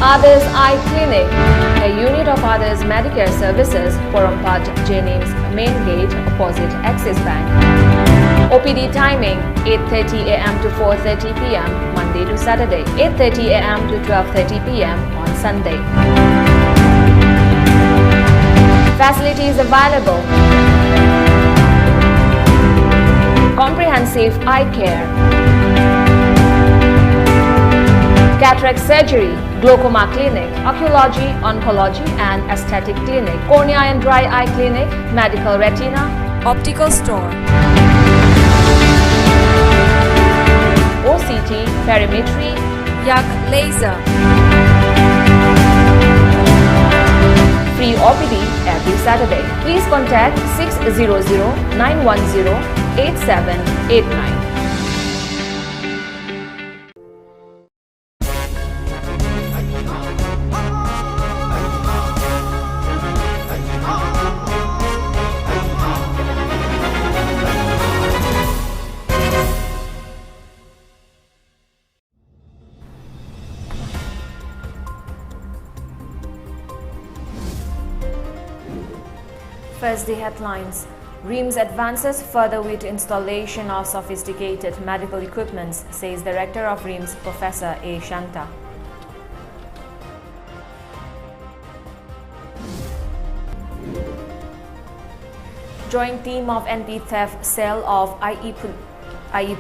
Others Eye Clinic, a unit of Others Medicare Services, Porompat Jennings Main Gate, opposite Axis Bank. OPD timing 8:30 a.m. to 4:30 p.m. Monday to Saturday, 8:30 a.m. to 12:30 p.m. on Sunday. Facilities available: comprehensive eye care, cataract surgery, glaucoma clinic, oncology, oncology and aesthetic clinic, cornea and dry eye clinic, medical retina, optical store, OCT, perimetry, yak laser. Free OPD every Saturday. Please contact 600-910-8789. First, the headlines. RIAMEI advances further with installation of sophisticated medical equipment, says Director of RIAMEI, Professor A. Shanta. Joint team of anti-theft cell of IE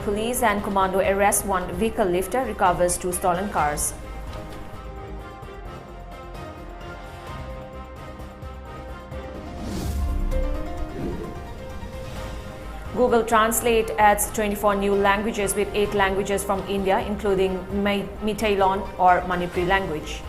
Police and Commando arrests one vehicle lifter, recovers 2 stolen cars. Google Translate adds 24 new languages with 8 languages from India, including Meiteilon or Manipuri language.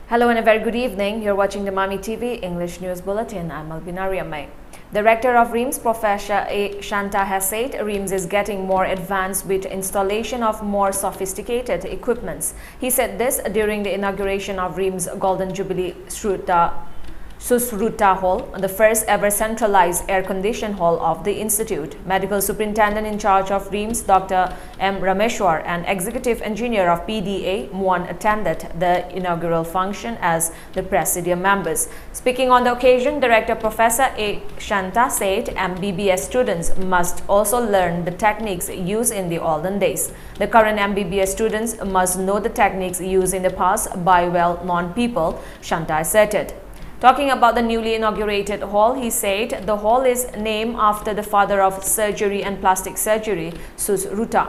Hello and a very good evening. You're watching the Mami TV English News Bulletin. I'm ALBINA RIAMEI. Director of RIAMEI, Professor A. Shanta has said RIAMEI is getting more advanced with installation of more sophisticated equipments. He said this during the inauguration of RIAMEI's Golden Jubilee Susruta Hall, the first ever centralized air-conditioned hall of the Institute. Medical Superintendent in charge of RIAMEI, Dr. M. Rameshwar, and Executive Engineer of PDA, Muan, attended the inaugural function as the Presidium members. Speaking on the occasion, Director Professor A. Shanta said MBBS students must also learn the techniques used in the olden days. The current MBBS students must know the techniques used in the past by well-known people, Shanta asserted. Talking about the newly inaugurated hall, he said the hall is named after the father of surgery and plastic surgery, Susruta.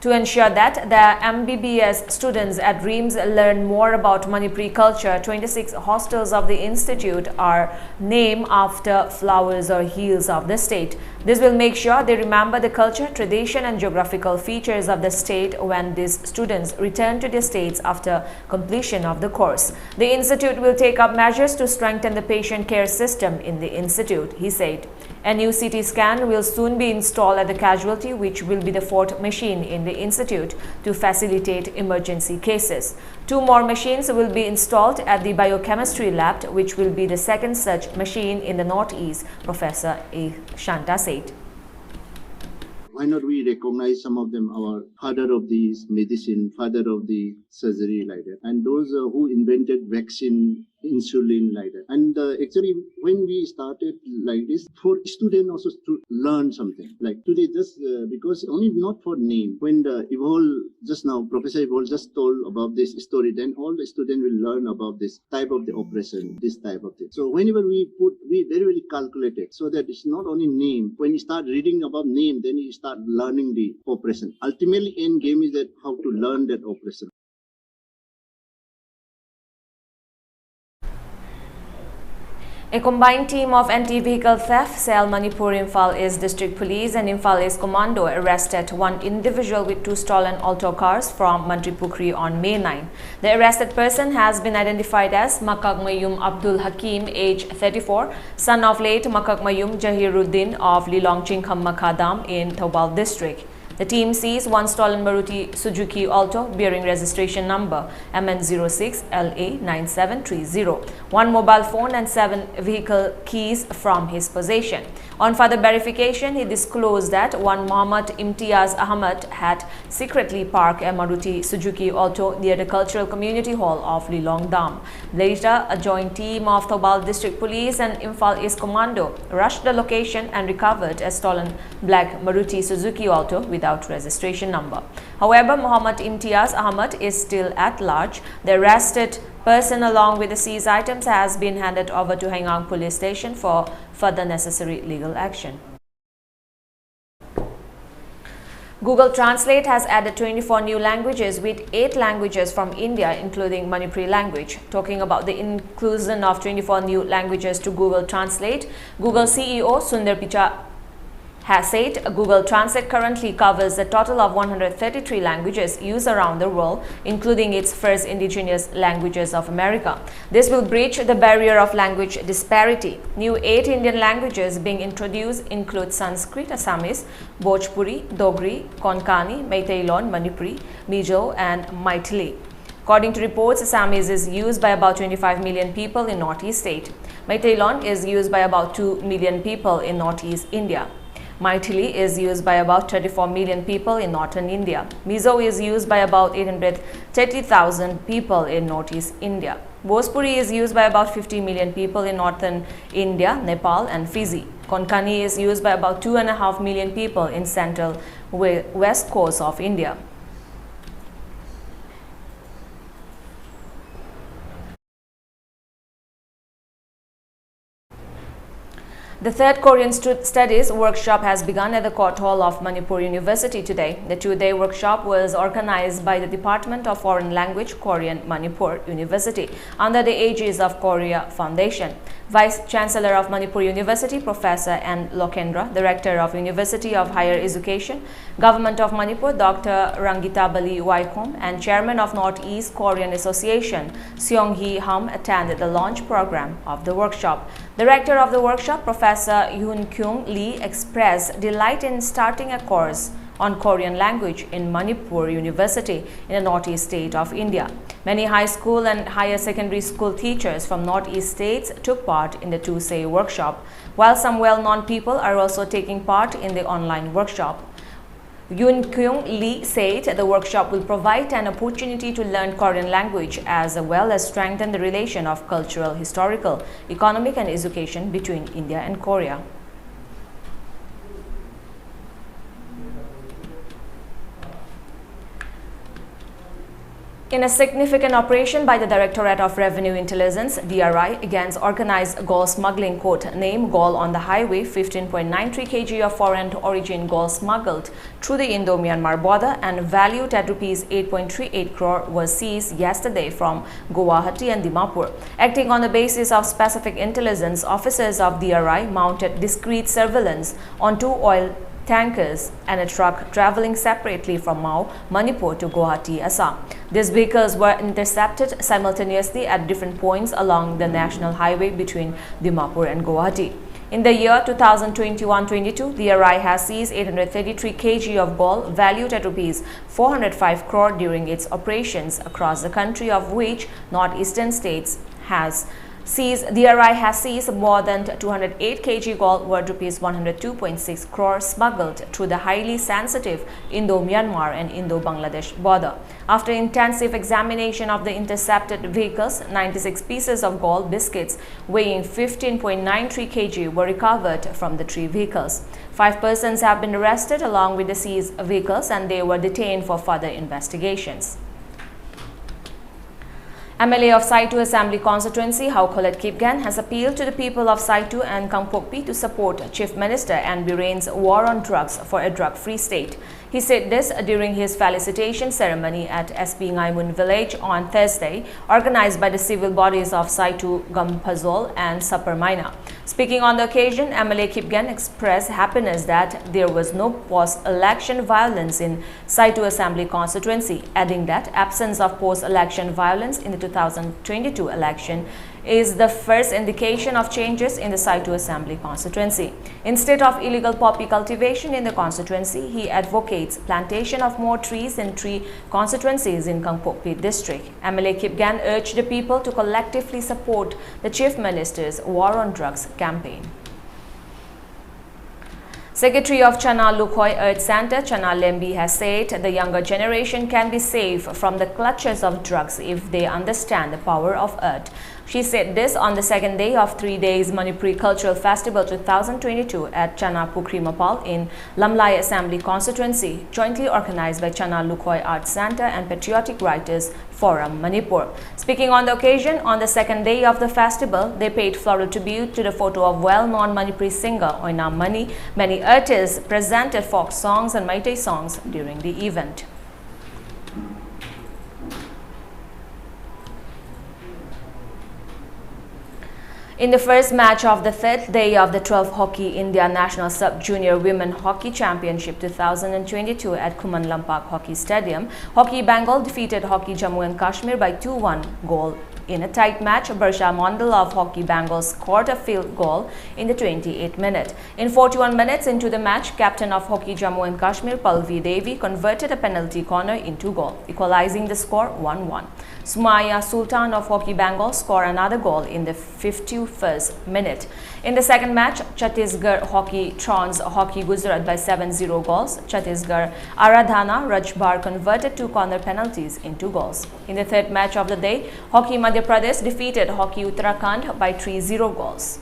To ensure that the MBBS students at RIAMEI learn more about Manipuri culture, 26 hostels of the institute are named after flowers or hills of the state. This will make sure they remember the culture, tradition and geographical features of the state when these students return to their states after completion of the course. The institute will take up measures to strengthen the patient care system in the institute, he said. A new CT scan will soon be installed at the casualty, which will be the 4th machine in the institute to facilitate emergency cases. 2 more machines will be installed at the biochemistry lab, which will be the 2nd such machine in the Northeast, Professor A. Shanta said. Why not we recognize some of them, our father of the medicine, father of the surgery, like that, and those who invented vaccine, insulin, like that. And actually, when we started like this, for students also to learn something. Like today, just because only not for name. When the just now, Professor Evol just told about this story, then all the students will learn about this type of the operation, this type of thing. So whenever we very, very calculated, so that it's not only name. When you start reading about name, then you start learning the operation. Ultimately, end game is that how to learn that operation. A combined team of anti-vehicle theft cell Manipur Imphal East District Police and Imphal East Commando arrested one individual with 2 stolen alto cars from Mantripukri on May 9. The arrested person has been identified as Makak Mayum Abdul Hakim, age 34, son of late Makak Mayum Jahiruddin of Lilongching Khammakaddam in Thoubal District. The team seized one stolen Maruti Suzuki Alto bearing registration number MN06LA9730, one mobile phone and 7 vehicle keys from his possession. On further verification, he disclosed that one Muhammad Imtiaz Ahmad had secretly parked a Maruti Suzuki Alto near the Cultural Community Hall of Lilong Dam. Later, a joint team of Thoubal District Police and Imphal East Commando rushed the location and recovered a stolen black Maruti Suzuki Alto without registration number. However, Muhammad Imtiaz Ahmad is still at large. The arrested person along with the seized items has been handed over to Hengang Police Station for further necessary legal action. Google Translate has added 24 new languages, with 8 languages from India, including Manipuri language. Talking about the inclusion of 24 new languages to Google Translate, Google CEO Sundar Pichai has said Google Translate currently covers a total of 133 languages used around the world, including its first indigenous languages of America. This will breach the barrier of language disparity. New 8 Indian languages being introduced include Sanskrit, Assamese, Bhojpuri, Dogri, Konkani, Meiteilon, Manipuri, Mizo and Maithili. According to reports, Assamese is used by about 25 million people in Northeast state. Meiteilon is used by about 2 million people in Northeast India. Maithili is used by about 34 million people in northern India. Mizo is used by about 830,000 people in northeast India. Bhojpuri is used by about 50 million people in northern India, Nepal and Fiji. Konkani is used by about 2.5 million people in central west coast of India. The third Korean Studies workshop has begun at the Court Hall of Manipur University today. The 2-day workshop was organized by the Department of Foreign Language, Korean Manipur University, under the aegis of Korea Foundation. Vice Chancellor of Manipur University, Professor N. Lokendra, Director of University of Higher Education, Government of Manipur, Dr. Rangitabali Waikom, and Chairman of Northeast Korean Association, Seong-hee Ham, attended the launch program of the workshop. Director of the workshop, Professor Yoon-kyung Lee, expressed delight in starting a course on Korean language in Manipur University in the northeast state of India. Many high school and higher secondary school teachers from northeast states took part in the 2-day workshop, while some well-known people are also taking part in the online workshop. Yoon-kyung Lee said the workshop will provide an opportunity to learn Korean language as well as strengthen the relation of cultural, historical, economic and education between India and Korea. In a significant operation by the Directorate of Revenue Intelligence (DRI) against organized gold smuggling, name gold on the highway, 15.93 kg of foreign origin gold smuggled through the Indo-Myanmar border and valued at Rs 8.38 crore was seized yesterday from Guwahati and Dimapur. Acting on the basis of specific intelligence, officers of DRI mounted discreet surveillance on 2 oil tankers and a truck traveling separately from Mao, Manipur to Guwahati, Assam. These vehicles were intercepted simultaneously at different points along the national highway between Dimapur and Guwahati. In the year 2021-22, the DRI has seized 833 kg of gold valued at Rs 405 crore during its operations across the country, of which northeastern states has seized. The DRI has seized more than 208 kg gold worth Rs 102.6 crore smuggled through the highly sensitive Indo-Myanmar and Indo-Bangladesh border. After intensive examination of the intercepted vehicles, 96 pieces of gold biscuits weighing 15.93 kg were recovered from the 3 vehicles. 5 persons have been arrested along with the seized vehicles, and they were detained for further investigations. MLA of Saitu Assembly Constituency, Haukolet Kipgan, has appealed to the people of Saitu and Kangpokpi to support Chief Minister and Birren's war on drugs for a drug-free state. He said this during his felicitation ceremony at SP Ngaimun village on Thursday, organized by the civil bodies of Saitu, Gampazol and Saparmaina. Speaking on the occasion, MLA Kipgan expressed happiness that there was no post-election violence in Saitu Assembly Constituency, adding that absence of post-election violence in the 2022 election is the first indication of changes in the Saitu Assembly constituency. Instead of illegal poppy cultivation in the constituency, he advocates plantation of more trees in 3 constituencies in Kangpokpi district. MLA Kipgan urged the people to collectively support the Chief Minister's War on Drugs campaign. Secretary of Chana Lukhoi Earth Center, Chana Lembi, has said the younger generation can be safe from the clutches of drugs if they understand the power of earth. She said this on the second day of 3 days Manipuri Cultural Festival 2022 at Chana Pukrimapal in Lamlai Assembly constituency, jointly organized by Chana Lukhoi Art Center and Patriotic Writers Forum, Manipur. Speaking on the occasion, on the second day of the festival, they paid floral tribute to the photo of well-known Manipuri singer Oinam Mani. Many artists presented folk songs and Meitei songs during the event. In the first match of the 5th day of the 12th Hockey India National Sub-Junior Women Hockey Championship 2022 at Kuman Lampak Hockey Stadium, Hockey Bengal defeated Hockey Jammu and Kashmir by 2-1 goal. In a tight match, Barsha Mondal of Hockey Bengal scored a field goal in the 28th minute. In 41 minutes into the match, captain of Hockey Jammu and Kashmir, Palvi Devi, converted a penalty corner into goal, equalizing the score 1-1. Sumaya Sultan of Hockey Bengal scored another goal in the 51st minute. In the second match, Chhattisgarh Hockey trounced Hockey Gujarat by 7-0 goals. Chhattisgarh Aradhana Rajbar converted 2 corner penalties into goals. In the third match of the day, Hockey Madhya Pradesh defeated Hockey Uttarakhand by 3-0 goals.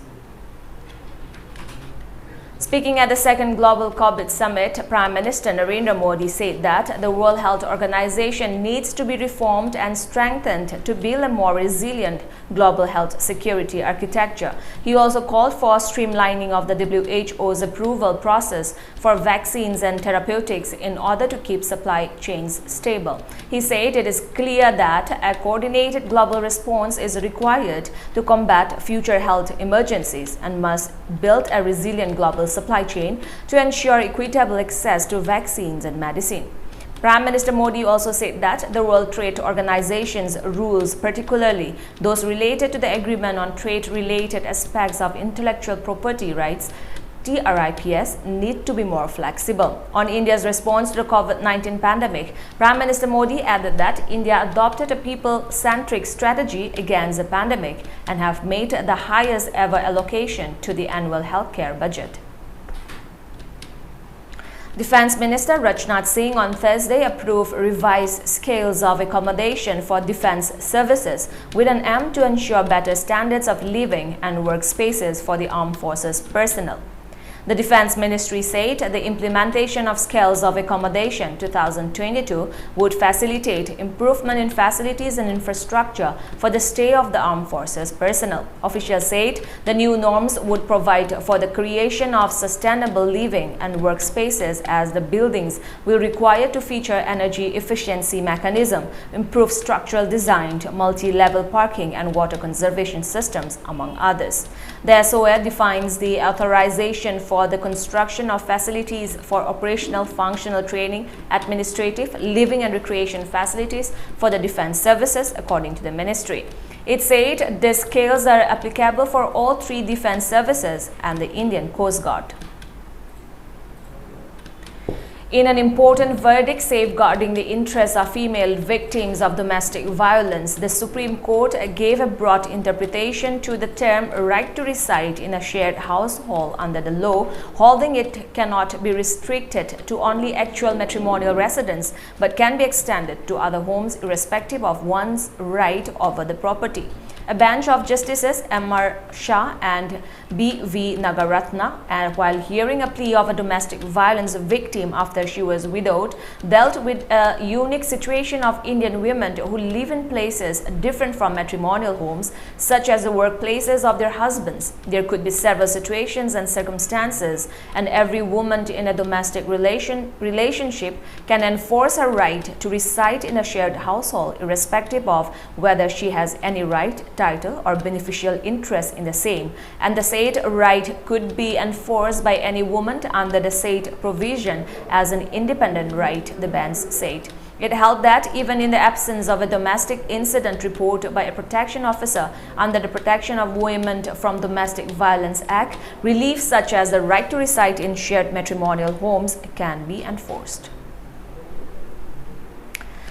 Speaking at the second Global COVID Summit, Prime Minister Narendra Modi said that the World Health Organization needs to be reformed and strengthened to build a more resilient global health security architecture. He also called for streamlining of the WHO's approval process for vaccines and therapeutics in order to keep supply chains stable. He said it is clear that a coordinated global response is required to combat future health emergencies and must build a resilient global supply chain to ensure equitable access to vaccines and medicine. Prime Minister Modi also said that the World Trade Organization's rules, particularly those related to the Agreement on Trade-related Aspects of Intellectual Property Rights, TRIPS, need to be more flexible. On India's response to the COVID-19 pandemic, Prime Minister Modi added that India adopted a people-centric strategy against the pandemic and have made the highest ever allocation to the annual healthcare budget. Defence Minister Rajnath Singh on Thursday approved revised scales of accommodation for defence services with an aim to ensure better standards of living and workspaces for the armed forces personnel. The Defence Ministry said the implementation of scales of accommodation 2022 would facilitate improvement in facilities and infrastructure for the stay of the armed forces personnel. Officials said the new norms would provide for the creation of sustainable living and workspaces, as the buildings will require to feature energy efficiency mechanism, improve structural design, multi-level parking and water conservation systems, among others. The SOA defines the authorization for the construction of facilities for operational functional training, administrative, living and recreation facilities for the defense services, according to the ministry. It said the scales are applicable for all 3 defense services and the Indian Coast Guard. In an important verdict safeguarding the interests of female victims of domestic violence, the Supreme Court gave a broad interpretation to the term right to reside in a shared household under the law, holding it cannot be restricted to only actual matrimonial residence but can be extended to other homes irrespective of one's right over the property. A bench of Justices M.R. Shah and B.V. Nagaratna, while hearing a plea of a domestic violence victim after she was widowed, dealt with a unique situation of Indian women who live in places different from matrimonial homes, such as the workplaces of their husbands. There could be several situations and circumstances, and every woman in a domestic relationship can enforce her right to reside in a shared household, irrespective of whether she has any right, title or beneficial interest in the same, and the said right could be enforced by any woman under the said provision as an independent right, the bench said. It held that even in the absence of a domestic incident report by a protection officer under the Protection of Women from Domestic Violence Act, relief such as the right to reside in shared matrimonial homes can be enforced.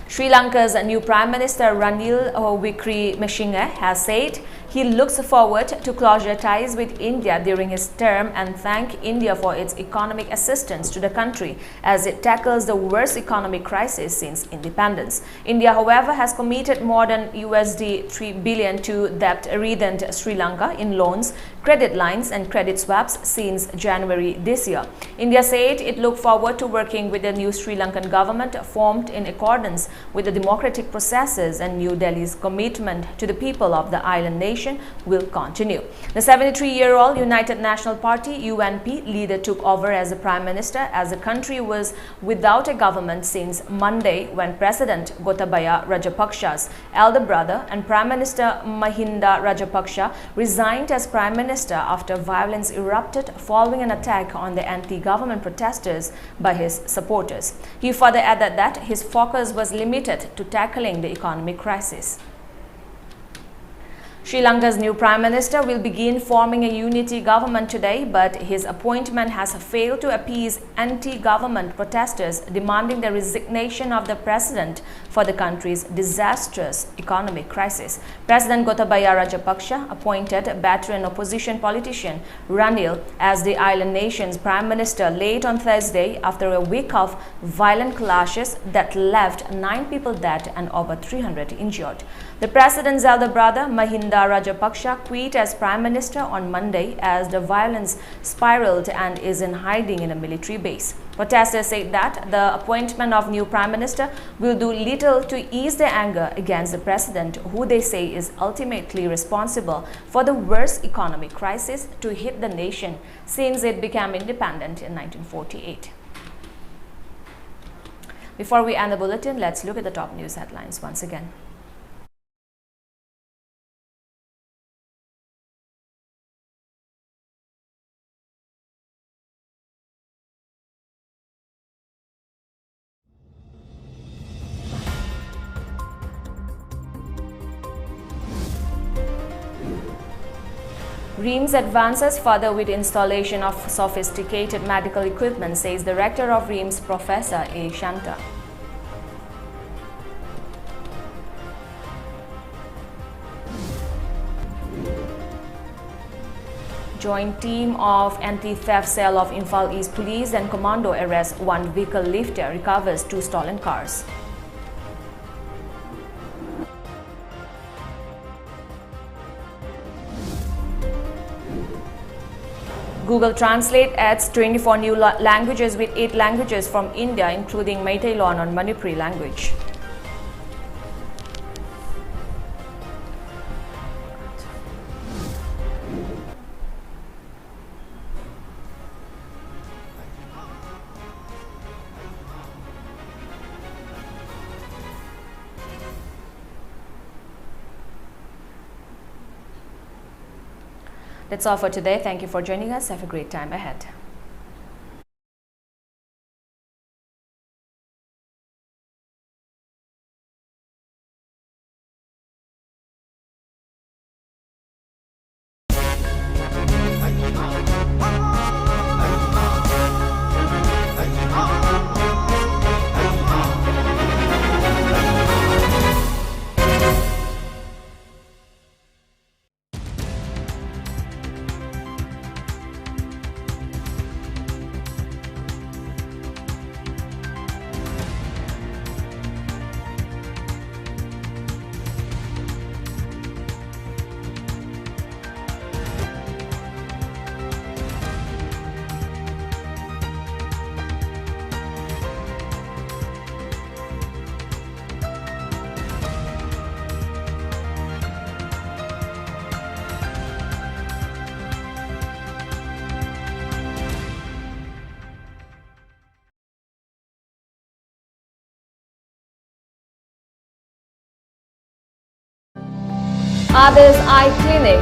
Sri Lanka's new Prime Minister Ranil Wickremesinghe has said he looks forward to closer ties with India during his term and thanked India for its economic assistance to the country as it tackles the worst economic crisis since independence. India, however, has committed more than $3 billion to debt-ridden Sri Lanka in loans, credit lines and credit swaps since January this year. India said it looked forward to working with the new Sri Lankan government formed in accordance with the democratic processes, and New Delhi's commitment to the people of the island nation will continue. The 73-year-old United National Party UNP leader took over as the Prime Minister as the country was without a government since Monday when President Gotabaya Rajapaksa's elder brother and Prime Minister Mahinda Rajapaksa resigned as Prime Minister after violence erupted following an attack on the anti-government protesters by his supporters. He further added that his focus was limited to tackling the economic crisis. Sri Lanka's new Prime Minister will begin forming a unity government today, but his appointment has failed to appease anti-government protesters demanding the resignation of the president for the country's disastrous economic crisis. President Gotabaya Rajapaksa appointed veteran opposition politician Ranil as the island nation's Prime Minister late on Thursday after a week of violent clashes that left 9 people dead and over 300 injured. The president's elder brother, Mahinda Rajapaksa, quit as Prime Minister on Monday as the violence spiraled and is in hiding in a military base. Protesters said that the appointment of new Prime Minister will do little to ease their anger against the president, who they say is ultimately responsible for the worst economic crisis to hit the nation since it became independent in 1948. Before we end the bulletin, let's look at the top news headlines once again. RIAMEI advances further with installation of sophisticated medical equipment, says Director of RIAMEI, Professor A. Shanta. Joint team of anti-theft cell of Imphal East Police and Commando arrests 1 vehicle lifter, recovers 2 stolen cars. Google Translate adds 24 new languages with 8 languages from India, including Meitei-Lon and Manipuri language. That's all for today. Thank you for joining us. Have a great time ahead. Others Eye Clinic,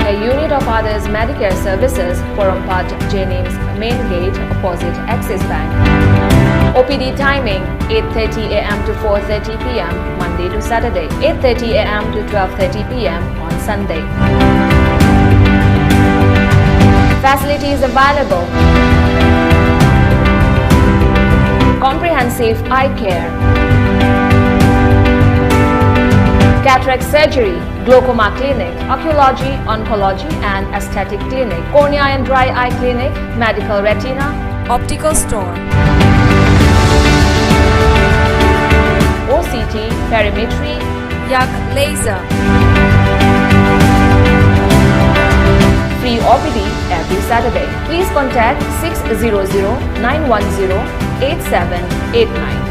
a unit of others Medicare services, Porompat Jennings main gate opposite Axis Bank. OPD timing 8:30 a.m. to 4:30 p.m. Monday to Saturday, 8:30 a.m. to 12:30 p.m. on Sunday. Facilities available: comprehensive eye care, cataract surgery, glaucoma clinic, oncology, oncology and aesthetic clinic, cornea and dry eye clinic, medical retina, optical store, OCT, perimetry, yak laser. Free OPD every Saturday. Please contact 600-910-8789.